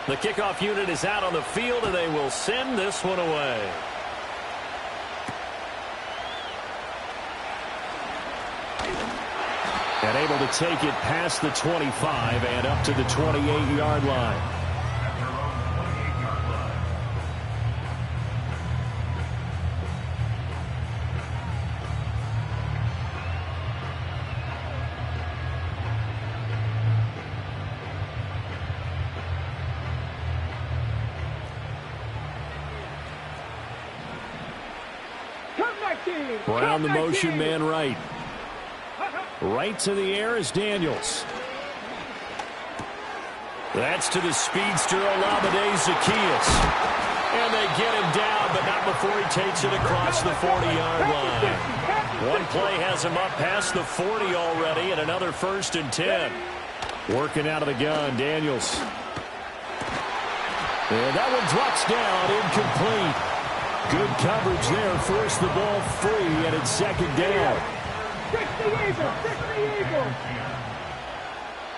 The kickoff unit is out on the field, and they will send this one away. And able to take it past the 25 and up to the 28-yard line. Brown the motion man right. Right to the air is Daniels. That's to the speedster Olamide Zaccheaus. And they get him down, but not before he takes it across the 40-yard line. One play has him up past the 40 already, and another 1st and 10. Working out of the gun, Daniels. And that one drops down, incomplete. Good coverage there, forced the ball free, and it's 2nd down. 60 Eagles! 60 Eagles!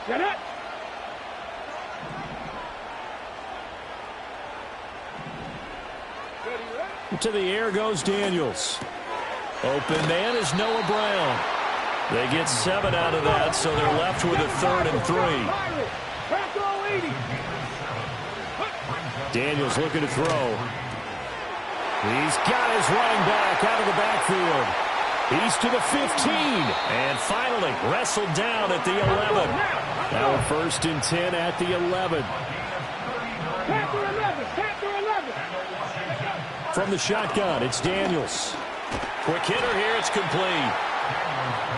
Get it! To the air goes Daniels. Open man is Noah Brown. They get 7 out of that, so they're left with a 3rd and 3. Daniels looking to throw. He's got his running back out of the backfield. He's to the 15. And finally wrestled down at the 11. Now a 1st and 10 at the 11. From the shotgun, it's Daniels. Quick hitter here, it's complete.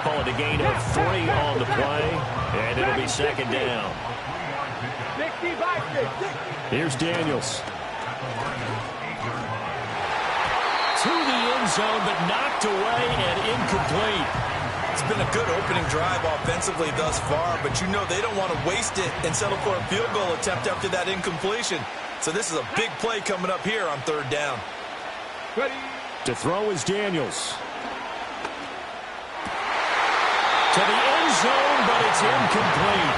Call it a gain of 3 on the play, and it'll be 2nd down. Here's Daniels. To the end zone, but knocked away and incomplete. It's been a good opening drive offensively thus far, but you know they don't want to waste it and settle for a field goal attempt after that incompletion. So this is a big play coming up here on 3rd down. Ready. To throw is Daniels. To the end zone, but it's incomplete.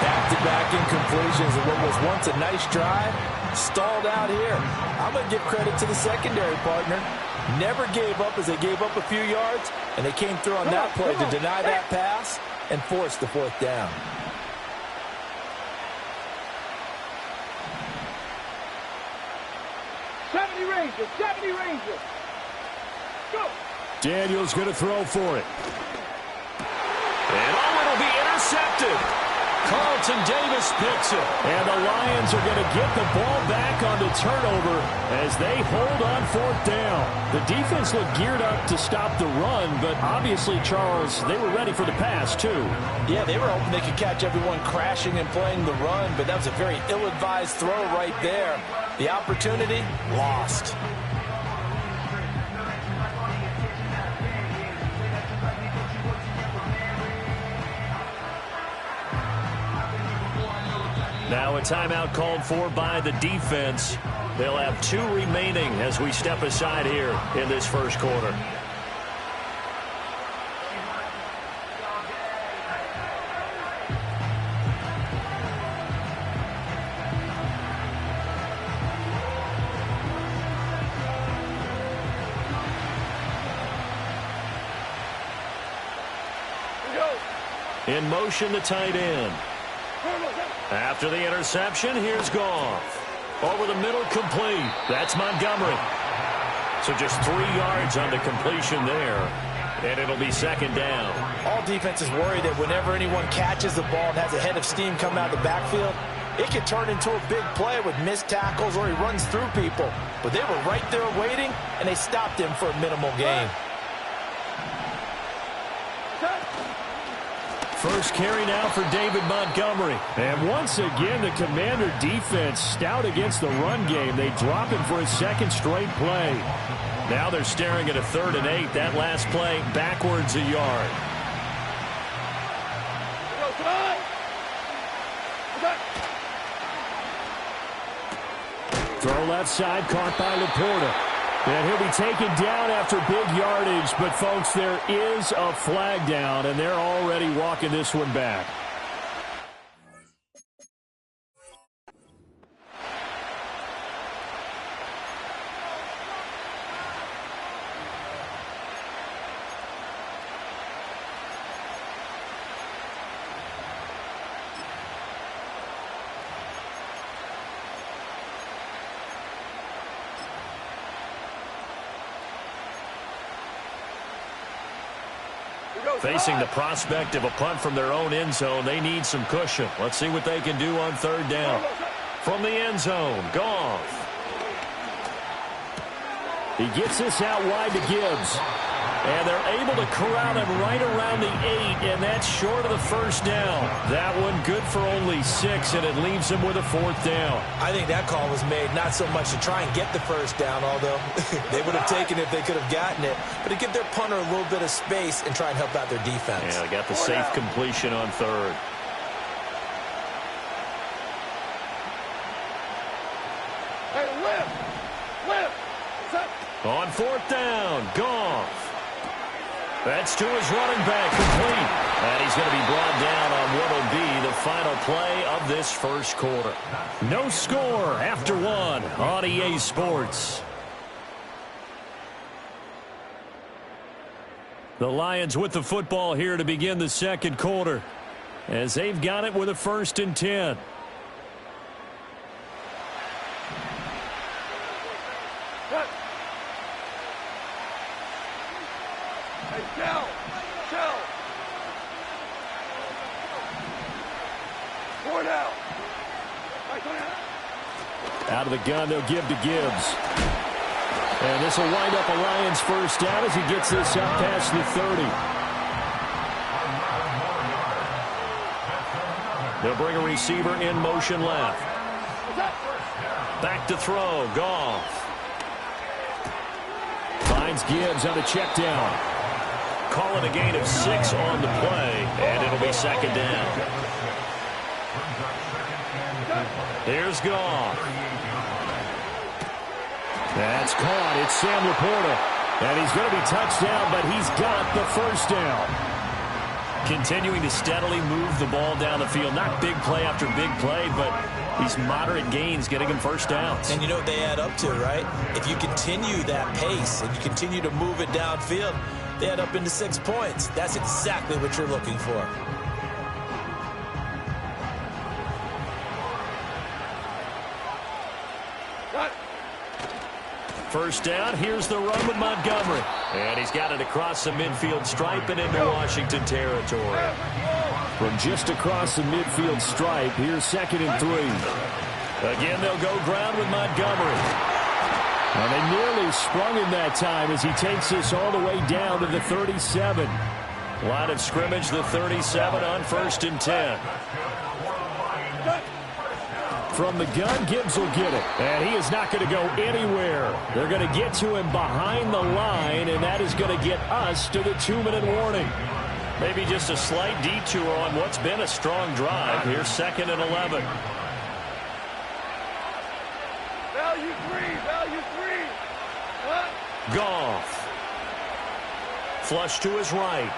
Back-to-back incompletions of what was once a nice drive. Stalled out here. I'm going to give credit to the secondary partner. Never gave up as they gave up a few yards, and they came through on that play to deny that pass and force the 4th down. Rangers, 70 Rangers. Go. Daniels going to throw for it. And it'll be intercepted. Carlton Davis picks it. And the Lions are going to get the ball back on the turnover as they hold on 4th down. The defense looked geared up to stop the run, but obviously, Charles, they were ready for the pass, too. Yeah, they were hoping they could catch everyone crashing and playing the run, but that was a very ill-advised throw right there. The opportunity, lost. Now a timeout called for by the defense. They'll have 2 remaining as we step aside here in this 1st quarter. In motion, the tight end. After the interception, here's Goff. Over the middle, complete. That's Montgomery. So just 3 yards on the completion there. And it'll be 2nd down. All defenses worry that whenever anyone catches the ball and has a head of steam coming out of the backfield, it can turn into a big play with missed tackles or he runs through people. But they were right there waiting, and they stopped him for a minimal gain. First carry now for David Montgomery. And once again, the Commander defense stout against the run game. They drop him for a 2nd straight play. Now they're staring at a 3rd and 8. That last play backwards a yard. Throw left side, caught by Laporta. And he'll be taken down after big yardage. But, folks, there is a flag down, and they're already walking this one back. Facing the prospect of a punt from their own end zone, they need some cushion. Let's see what they can do on third down. From the end zone, Goff. He gets this out wide to Gibbs. And they're able to corral him right around the 8, and that's short of the first down. That one good for only 6, and it leaves him with a 4th down. I think that call was made not so much to try and get the first down, although they would have taken it if they could have gotten it, but to give their punter a little bit of space and try and help out their defense. Yeah, they got the safe completion on third. Hey, lift. On 4th down, Goff. That's to his running back, complete. And he's going to be brought down on what will be the final play of this first quarter. No score after 1 on EA Sports. The Lions with the football here to begin the second quarter, as they've got it with a 1st and 10. Out of the gun, they'll give to Gibbs. And this will wind up a Lions first down as he gets this up past the 30. They'll bring a receiver in motion left. Back to throw, Goff. Finds Gibbs on the check down. Call it a gain of 6 on the play, and it'll be 2nd down. Here's Goff. That's caught. It's Sam Laporta. And he's going to be touched down, but he's got the first down. Continuing to steadily move the ball down the field. Not big play after big play, but these moderate gains getting him first downs. And you know what they add up to, right? If you continue that pace and you continue to move it downfield, they add up into 6 points. That's exactly what you're looking for. First down, here's the run with Montgomery. And he's got it across the midfield stripe and into Washington territory. From just across the midfield stripe, here's 2nd and 3. Again, they'll go ground with Montgomery. And they nearly sprung him that time as he takes this all the way down to the 37. Line of scrimmage, the 37 on 1st and 10. From the gun, Gibbs will get it. And he is not going to go anywhere. They're going to get to him behind the line, and that is going to get us to the 2-minute warning. Maybe just a slight detour on what's been a strong drive. Here's 2nd and 11. Value 3. Goff. Flush to his right.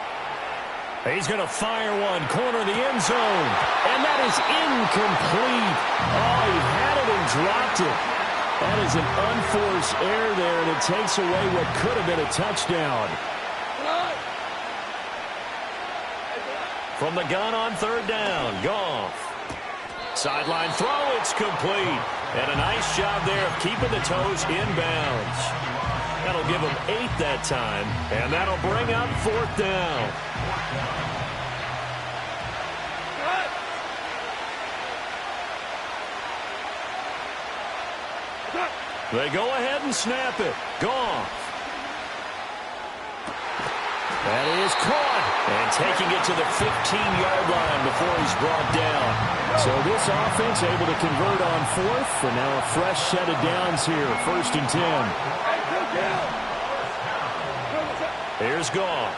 He's going to fire one, corner of the end zone. And that is incomplete. Oh, he had it and dropped it. That is an unforced error there, and it takes away what could have been a touchdown. From the gun on 3rd down, Goff. Sideline throw, it's complete. And a nice job there of keeping the toes inbounds. That'll give him 8 that time, and that'll bring up 4th down. They go ahead and snap it. Goff. That is caught. And taking it to the 15-yard line before he's brought down. So this offense able to convert on 4th. For now a fresh set of downs here. 1st and 10. Here's Goff.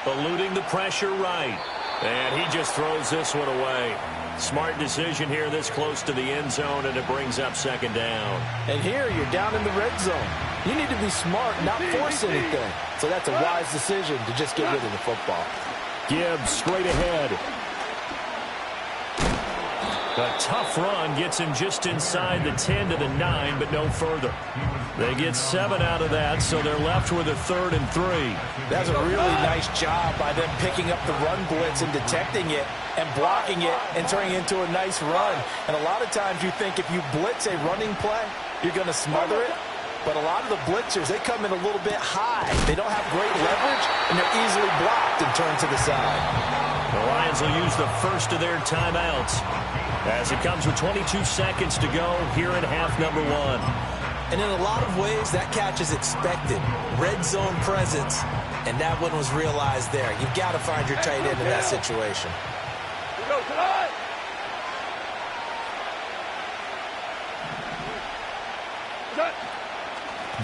Eluding the pressure right. And he just throws this one away. Smart decision here this close to the end zone, and it brings up 2nd down. And here you're down in the red zone. You need to be smart, not force anything. So that's a wise decision to just get rid of the football. Gibbs straight ahead. A tough run gets him just inside the 10 to the 9, but no further. They get 7 out of that, so they're left with a 3rd and 3. That's a really nice job by them picking up the run blitz and detecting it and blocking it and turning it into a nice run. And a lot of times you think if you blitz a running play, you're going to smother it. but a lot of the blitzers, they come in a little bit high. They don't have great leverage, and they're easily blocked and turned to the side. The Lions will use the first of their timeouts as it comes with 22 seconds to go here in half number 1. And in a lot of ways, that catch is expected. Red zone presence, and that one was realized there. You've got to find your tight end in that situation. Here we go, tonight.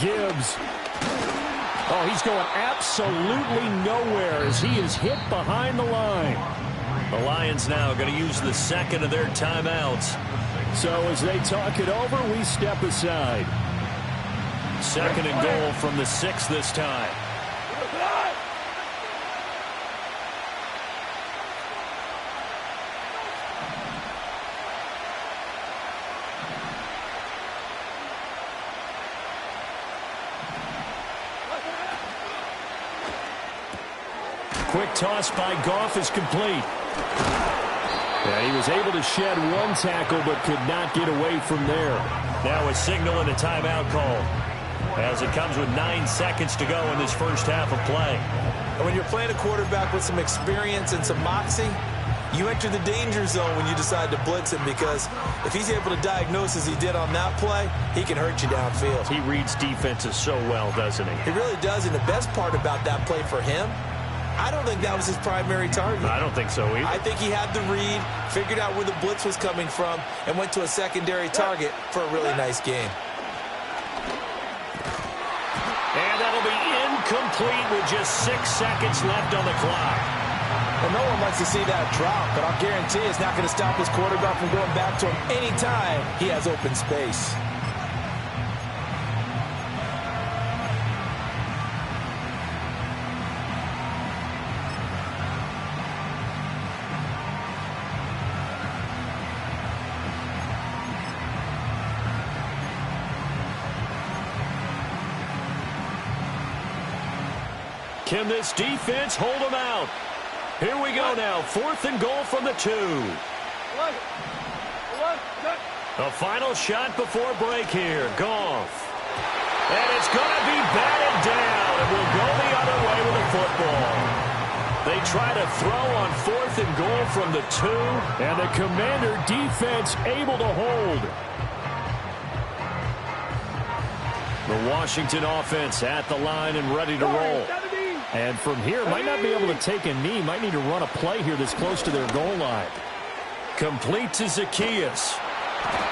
Gibbs. Oh, he's going absolutely nowhere as he is hit behind the line. The Lions now going to use the second of their timeouts. So as they talk it over, we step aside. Second and goal from the 6 this time. Quick toss by Goff is complete. And he was able to shed one tackle but could not get away from there. Now a signal and a timeout call as it comes with 9 seconds to go in this first half of play. And when you're playing a quarterback with some experience and some moxie, you enter the danger zone when you decide to blitz him, because if he's able to diagnose as he did on that play, he can hurt you downfield. He reads defenses so well, doesn't he? He really does, and the best part about that play for him, I don't think that was his primary target. I don't think so either. I think he had the read, figured out where the blitz was coming from, and went to a secondary target for a really nice game. And that'll be incomplete with just 6 seconds left on the clock. Well, no one likes to see that drop, but I'll guarantee it's not going to stop his quarterback from going back to him anytime he has open space. Can this defense hold them out? Here we go now. 4th and goal from the 2. A final shot before break here. Goff. And it's going to be batted down, and we'll go the other way with the football. They try to throw on 4th and goal from the 2, and the Commander defense able to hold. The Washington offense at the line and ready to roll. And from here, might not be able to take a knee. Might need to run a play here this close to their goal line. Complete to Zacchaeus.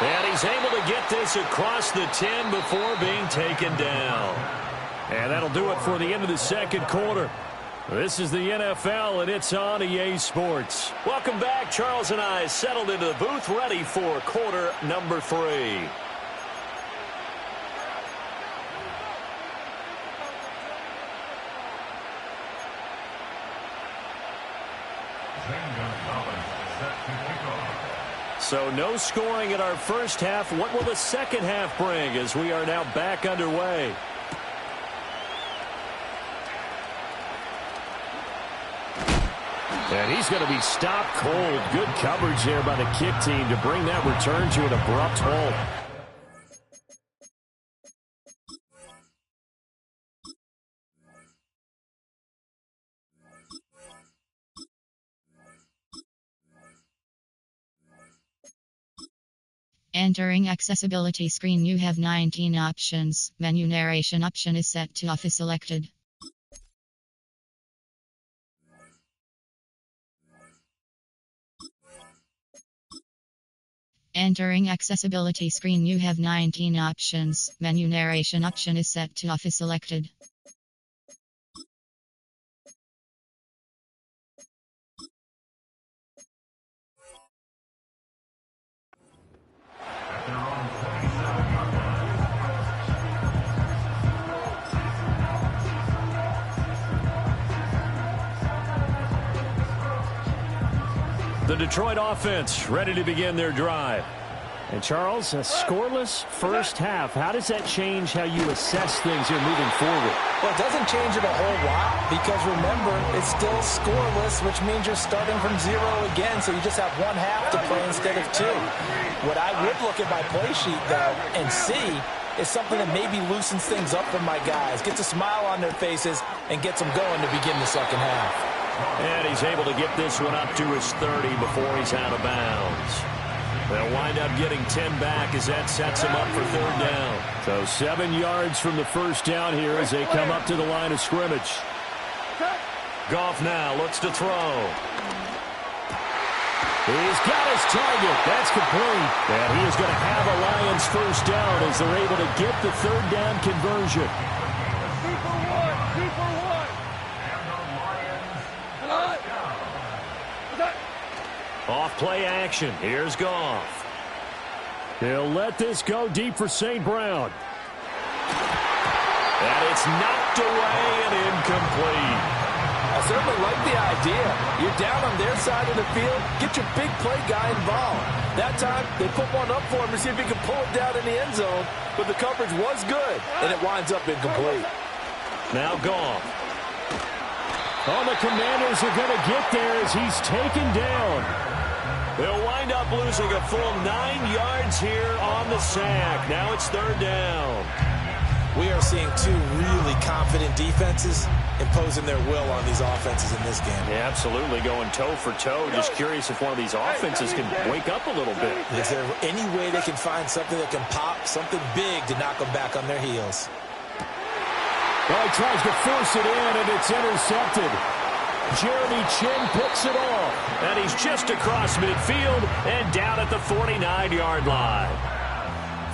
And he's able to get this across the 10 before being taken down. And that'll do it for the end of the second quarter. This is the NFL, and it's on EA Sports. Welcome back. Charles and I settled into the booth, ready for quarter number 3. So no scoring in our first half. What will the second half bring as we are now back underway? And he's going to be stopped cold. Good coverage there by the kick team to bring that return to an abrupt halt. Entering accessibility screen, you have 19 options. Menu narration option is set to off is selected. Entering accessibility screen, you have 19 options. Menu narration option is set to off is selected. The Detroit offense ready to begin their drive. And Charles, a scoreless first half. How does that change how you assess things here moving forward? Well, it doesn't change it a whole lot because, remember, it's still scoreless, which means you're starting from 0 again, so you just have one half to play instead of 2. What I would look at my play sheet, though, and see is something that maybe loosens things up for my guys, gets a smile on their faces, and gets them going to begin the second half. And he's able to get this one up to his 30 before he's out of bounds. They'll wind up getting 10 back as that sets him up for third down. So 7 yards from the first down here as they come up to the line of scrimmage. Goff now looks to throw. He's got his target. That's complete. And he is going to have a Lions first down as they're able to get the third down conversion. 2 for 1. 2 for 1. Off play action. Here's Goff. He'll let this go deep for St. Brown. And it's knocked away and incomplete. I certainly like the idea. You're down on their side of the field. Get your big play guy involved. That time, they put one up for him to see if he can pull it down in the end zone. But the coverage was good, and it winds up incomplete. Now Goff. Oh, the Commanders are going to get there as he's taken down. They'll wind up losing a full 9 yards here on the sack. Now it's third down. We are seeing two really confident defenses imposing their will on these offenses in this game. Yeah, absolutely, going toe for toe. Just curious if one of these offenses can wake up a little bit. Is there any way they can find something that can pop, something big to knock them back on their heels? Well, he tries to force it in, and it's intercepted. Jeremy Chin picks it off, and he's just across midfield and down at the 49-yard line.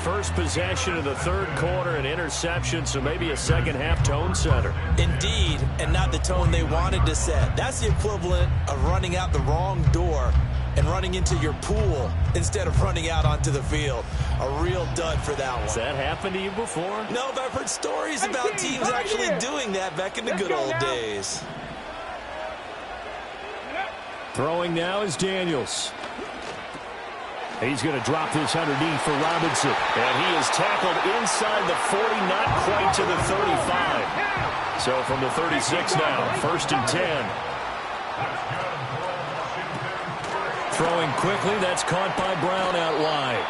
First possession of the third quarter, an interception, so maybe a second-half tone setter. Indeed, and not the tone they wanted to set. That's the equivalent of running out the wrong door and running into your pool instead of running out onto the field. A real dud for that one. Has that happened to you before? No, but I've heard stories about teams actually doing that back in the good old days. Throwing now is Daniels. He's going to drop this underneath for Robinson. And he is tackled inside the 40, not quite to the 35. So from the 36 now, 1st and 10. Throwing quickly, that's caught by Brown out wide.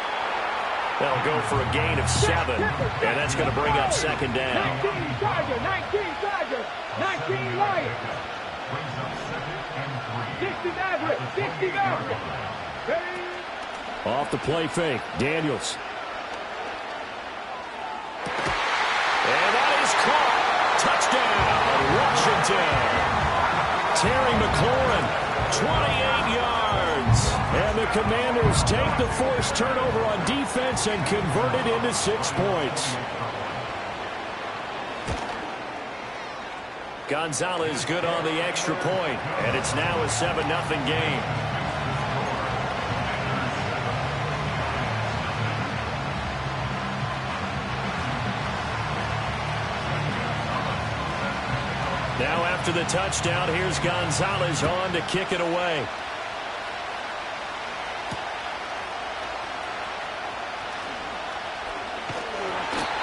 They'll go for a gain of 7, and that's going to bring up second down. 19 Chargers, 19 Chargers, 19 Lions. 60 Mavericks, 60 Mavericks. Off the play fake, Daniels. And that is caught. Touchdown, Washington. Terry McLaurin, 28 yards. And the Commanders take the forced turnover on defense and convert it into 6 points. Gonzalez good on the extra point, and it's now a 7-0 game. Now after the touchdown, here's Gonzalez on to kick it away.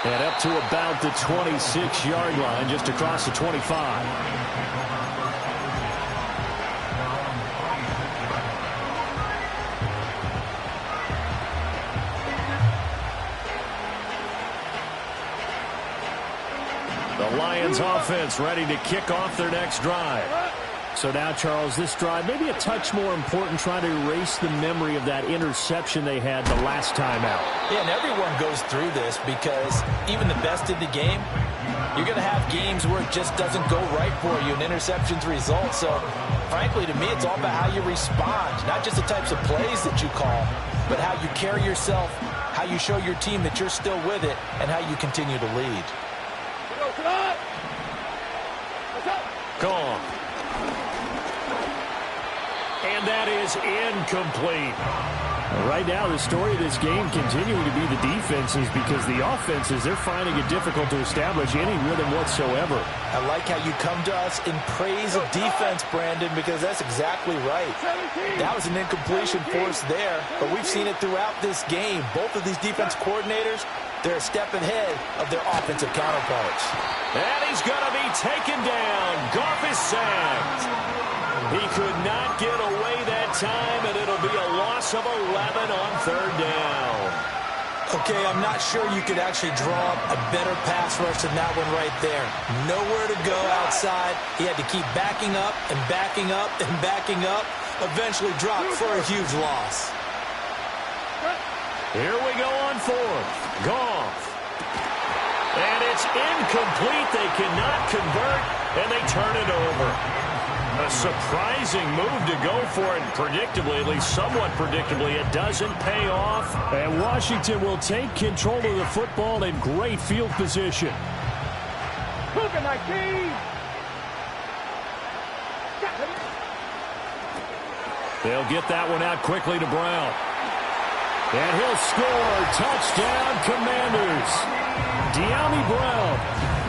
And up to about the 26-yard line, just across the 25. The Lions offense ready to kick off their next drive. So now, Charles, this drive maybe a touch more important, trying to erase the memory of that interception they had the last time out. Yeah, and everyone goes through this because even the best in the game, you're going to have games where it just doesn't go right for you, and interceptions result. So, frankly, to me, it's all about how you respond, not just the types of plays that you call, but how you carry yourself, how you show your team that you're still with it, and how you continue to lead. Gone. And that is incomplete. Right now, the story of this game continuing to be the defenses, because the offenses, they're finding it difficult to establish any rhythm whatsoever. I like how you come to us in praise of defense, Brandon, because that's exactly right. That was an incompletion force there, but we've seen it throughout this game. Both of these defense coordinators, they're a step ahead of their offensive counterparts. And he's going to be taken down. Goff is sacked. He could not get away that time, and it'll be a loss of 11 on third down. Okay, I'm not sure you could actually draw up a better pass rush than that one right there. Nowhere to go outside. He had to keep backing up and backing up and backing up. Eventually dropped for a huge loss. Here we go on fourth. Goff. And it's incomplete. They cannot convert, and they turn it over. A surprising move to go for it, and predictably, at least somewhat predictably, it doesn't pay off. And Washington will take control of the football in great field position. They'll get that one out quickly to Brown. And he'll score. Touchdown, Commanders. De'Ami Brown,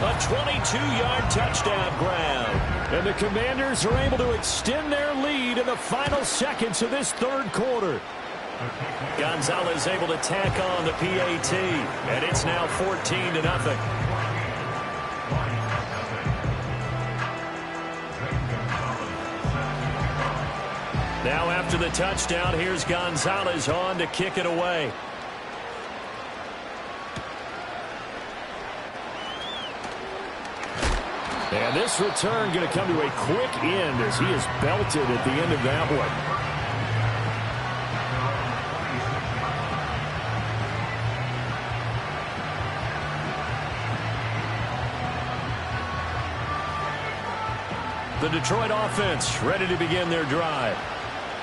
a 22-yard touchdown grab. And the Commanders are able to extend their lead in the final seconds of this third quarter. Gonzalez able to tack on the PAT, and it's now 14-0. Now after the touchdown, here's Gonzalez on to kick it away. And this return going to come to a quick end as he is belted at the end of that one. The Detroit offense ready to begin their drive.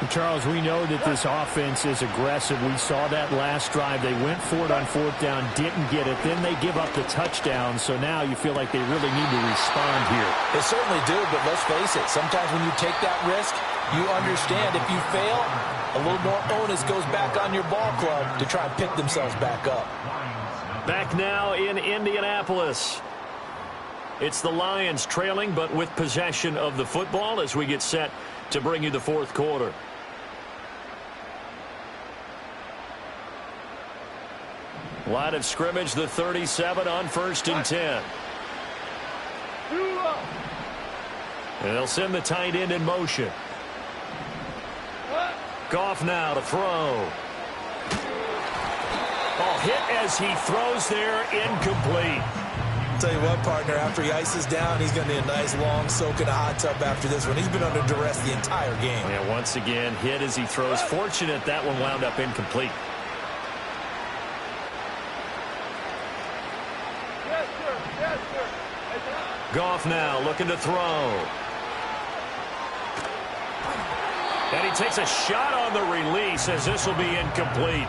Charles, we know that this offense is aggressive. We saw that last drive. They went for it on fourth down, didn't get it. Then they give up the touchdown. So now you feel like they really need to respond here. They certainly do, but let's face it. Sometimes when you take that risk, you understand if you fail, a little more onus goes back on your ball club to try and pick themselves back up. Back now in Indianapolis. It's the Lions trailing, but with possession of the football as we get set to bring you the fourth quarter. Line of scrimmage, the 37 on 1st and 10. And they'll send the tight end in motion. Goff now to throw. Oh, hit as he throws there, incomplete. Tell you what, partner, after he ices down, he's going to need a nice long soak in a hot tub after this one. He's been under duress the entire game. Yeah, once again, hit as he throws. Fortunate that one wound up incomplete. Yes, sir. Yes, sir. Goff now looking to throw. And he takes a shot on the release as this will be incomplete.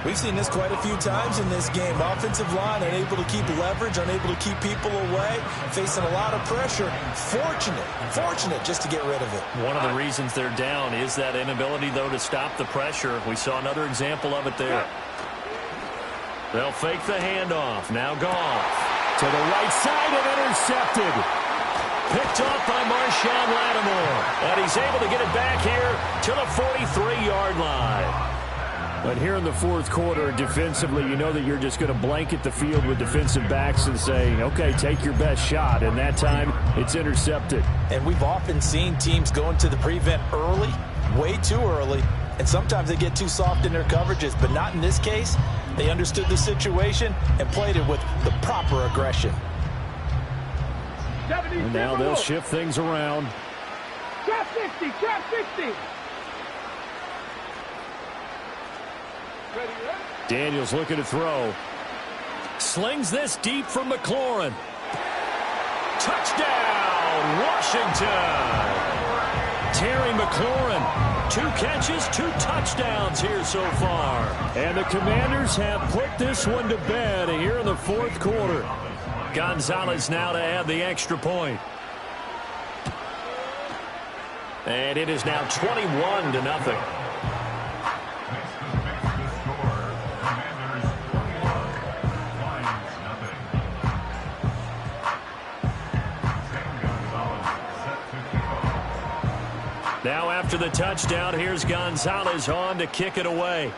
We've seen this quite a few times in this game. Offensive line unable to keep leverage, unable to keep people away, facing a lot of pressure. Fortunate just to get rid of it. One of the reasons they're down is that inability, though, to stop the pressure. We saw another example of it there. They'll fake the handoff. Now Goff. To the right side and intercepted. Picked off by Marshawn Lattimore. And he's able to get it back here to the 43-yard line. But here in the fourth quarter, defensively, you know that you're just going to blanket the field with defensive backs and say, okay, take your best shot. And that time, it's intercepted. And we've often seen teams go into the prevent early, way too early, and sometimes they get too soft in their coverages. But not in this case. They understood the situation and played it with the proper aggression. And now they'll shift things around. Trap 60, trap 60. Daniels looking to throw. Slings this deep from McLaurin. Touchdown, Washington. Terry McLaurin, 2 catches, 2 touchdowns here so far. And the Commanders have put this one to bed here in the fourth quarter. Gonzalez now to add the extra point. And it is now 21-0. Now after the touchdown, here's Gonzalez on to kick it away.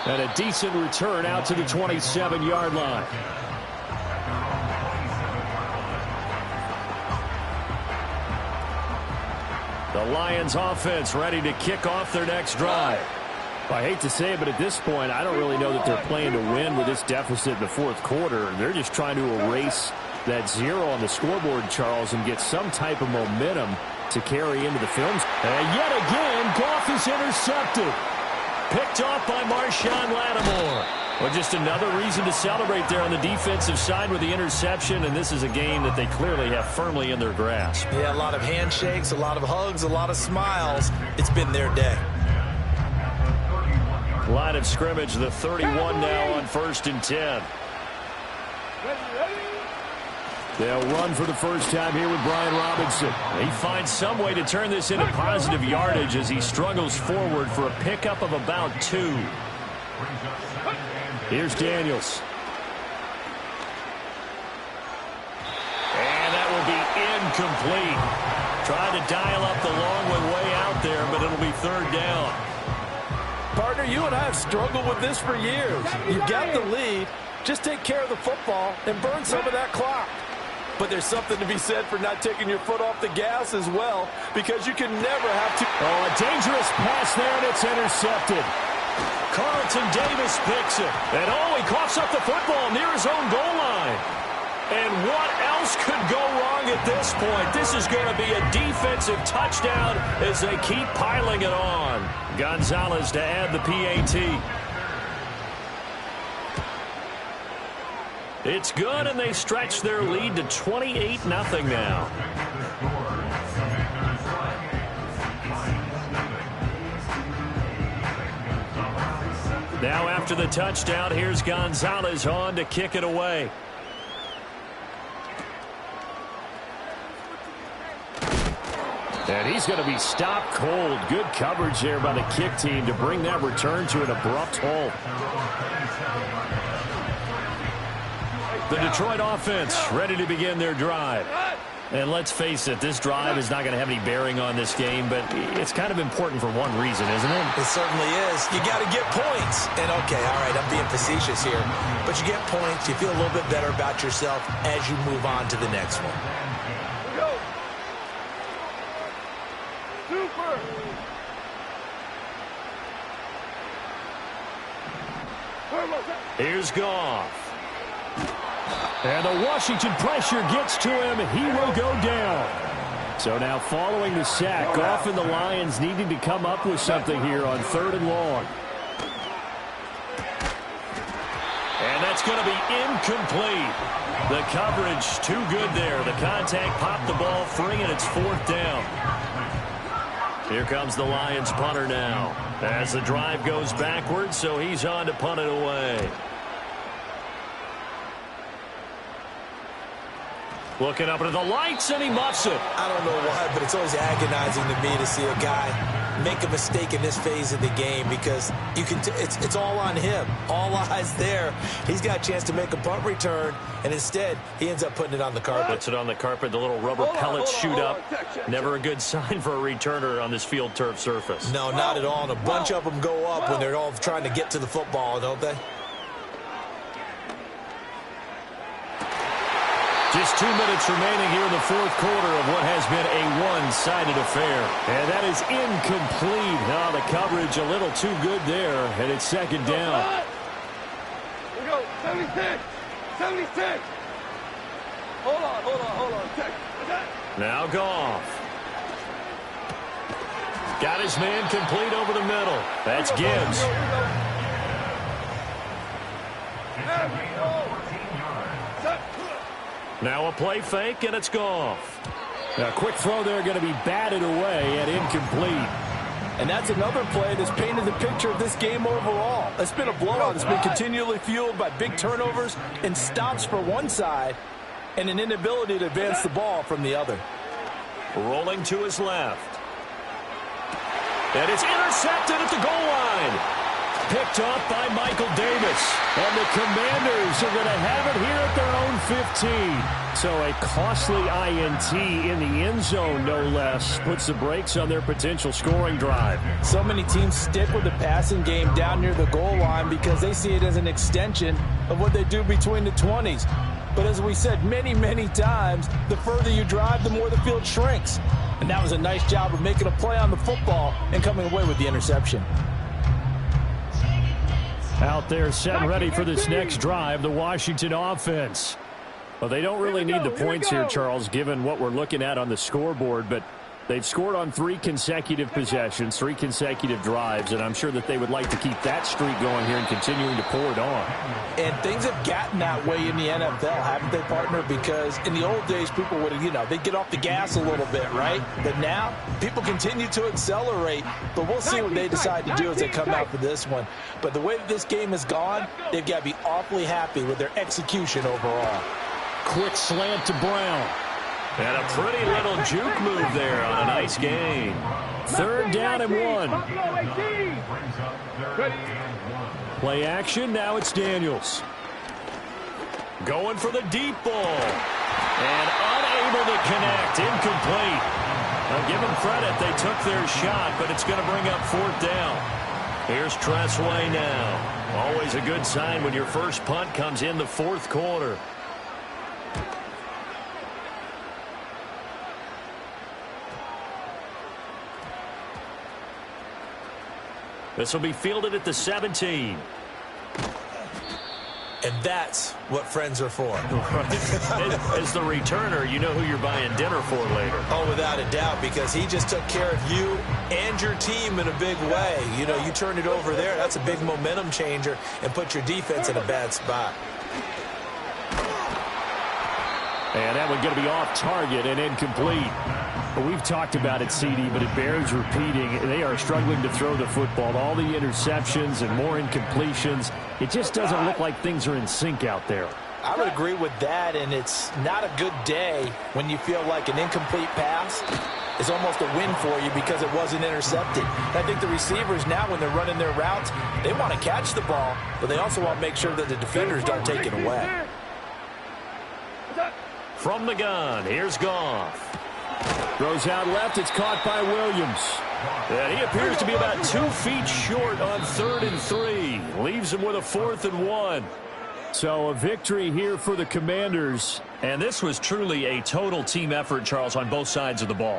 And a decent return out to the 27-yard line. The Lions offense ready to kick off their next drive. I hate to say it, but at this point, I don't really know that they're playing to win with this deficit in the fourth quarter. They're just trying to erase that 0 on the scoreboard, Charles, and get some type of momentum to carry into the films. And yet again, Goff is intercepted. Picked off by Marshawn Lattimore. Well, just another reason to celebrate there on the defensive side with the interception, and this is a game that they clearly have firmly in their grasp. Yeah, a lot of handshakes, a lot of hugs, a lot of smiles. It's been their day. Line of scrimmage, the 31 now on 1st and 10. They'll run for the first time here with Brian Robinson. He finds some way to turn this into positive yardage as he struggles forward for a pickup of about 2. Here's Daniels. And that will be incomplete. Trying to dial up the long way out there, but it'll be 3rd down. Partner, you and I have struggled with this for years. You've got the lead. Just take care of the football and burn some of that clock. But there's something to be said for not taking your foot off the gas as well, because you can never have to. Oh, a dangerous pass there, and it's intercepted. Carlton Davis picks it. And he coughs up the football near his own goal line. And what else could go wrong at this point? This is going to be a defensive touchdown as they keep piling it on. Gonzalez to add the PAT. It's good, and they stretch their lead to 28-0 now. Now after the touchdown, here's Gonzalez on to kick it away. And he's going to be stopped cold. Good coverage there by the kick team to bring that return to an abrupt halt. The Detroit offense ready to begin their drive. And let's face it, this drive is not going to have any bearing on this game, but it's kind of important for one reason, isn't it? It certainly is. You got to get points. And, okay, all right, I'm being facetious here. But you get points, you feel a little bit better about yourself as you move on to the next one. Here's Goff. And the Washington pressure gets to him. He will go down. So now following the sack, Goff and the Lions needing to come up with something here on 3rd and long. And that's going to be incomplete. The coverage too good there. The contact popped the ball free, and it's 4th down. Here comes the Lions punter now as the drive goes backwards, so he's on to punt it away. Looking up into the lights, and he muffs it. I don't know why, but it's always agonizing to me to see a guy make a mistake in this phase of the game, because you can. It's all on him. All eyes there. He's got a chance to make a punt return, and instead he ends up putting it on the carpet. Puts it on the carpet. The little rubber pellets shoot up. Never a good sign for a returner on this field turf surface. No, not at all. And a bunch of them go up when they're all trying to get to the football, don't they? Just 2 minutes remaining here in the 4th quarter of what has been a one-sided affair. And that is incomplete. Now the coverage a little too good there, and it's 2nd down. Here we go, 76, 76. Hold on. Check. Now Goff. Got his man complete over the middle. That's Gibbs. Now a play fake, and it's Goff. A quick throw there going to be batted away and incomplete. And that's another play that's painted the picture of this game overall. It's been a blowout. It's been continually fueled by big turnovers and stops for one side and an inability to advance the ball from the other. Rolling to his left. And it's intercepted at the goal line. Picked off by Michael Davis. And the Commanders are going to have it here at their own 15. So a costly INT in the end zone, no less, puts the brakes on their potential scoring drive. So many teams stick with the passing game down near the goal line because they see it as an extension of what they do between the 20s. But as we said many, many times, the further you drive, the more the field shrinks. And that was a nice job of making a play on the football and coming away with the interception. Out there set ready for this next drive, the Washington offense. Well, they don't really need the points here, Charles, given what we're looking at on the scoreboard, but they've scored on 3 consecutive possessions, 3 consecutive drives, and I'm sure that they would like to keep that streak going here and continuing to pour it on. And things have gotten that way in the NFL, haven't they, partner? Because in the old days, people would, they'd get off the gas a little bit, right? But now, people continue to accelerate, but we'll see what they decide to do as they come out for this one. But the way that this game has gone, they've got to be awfully happy with their execution overall. Quick slant to Brown. And a pretty little juke move there on a nice gain. 3rd down and 1. Play action, now it's Daniels. Going for the deep ball. And unable to connect, incomplete. I'll give them credit, they took their shot, but it's going to bring up 4th down. Here's Tressway now. Always a good sign when your first punt comes in the 4th quarter. This will be fielded at the 17. And that's what friends are for. As the returner, you know who you're buying dinner for later. Oh, without a doubt, because he just took care of you and your team in a big way. You turn it over there, that's a big momentum changer and put your defense in a bad spot. And that one's going to be off target and incomplete. Well, we've talked about it, CD, but it bears repeating. They are struggling to throw the football. All the interceptions and more incompletions. It just doesn't look like things are in sync out there. I would agree with that, and it's not a good day when you feel like an incomplete pass is almost a win for you because it wasn't intercepted. I think the receivers now, when they're running their routes, they want to catch the ball, but they also want to make sure that the defenders don't take it away. From the gun, here's Goff. Throws out left, it's caught by Williams. And he appears to be about 2 feet short on 3rd and 3. Leaves him with a 4th and 1. So a victory here for the Commanders. And this was truly a total team effort, Charles, on both sides of the ball.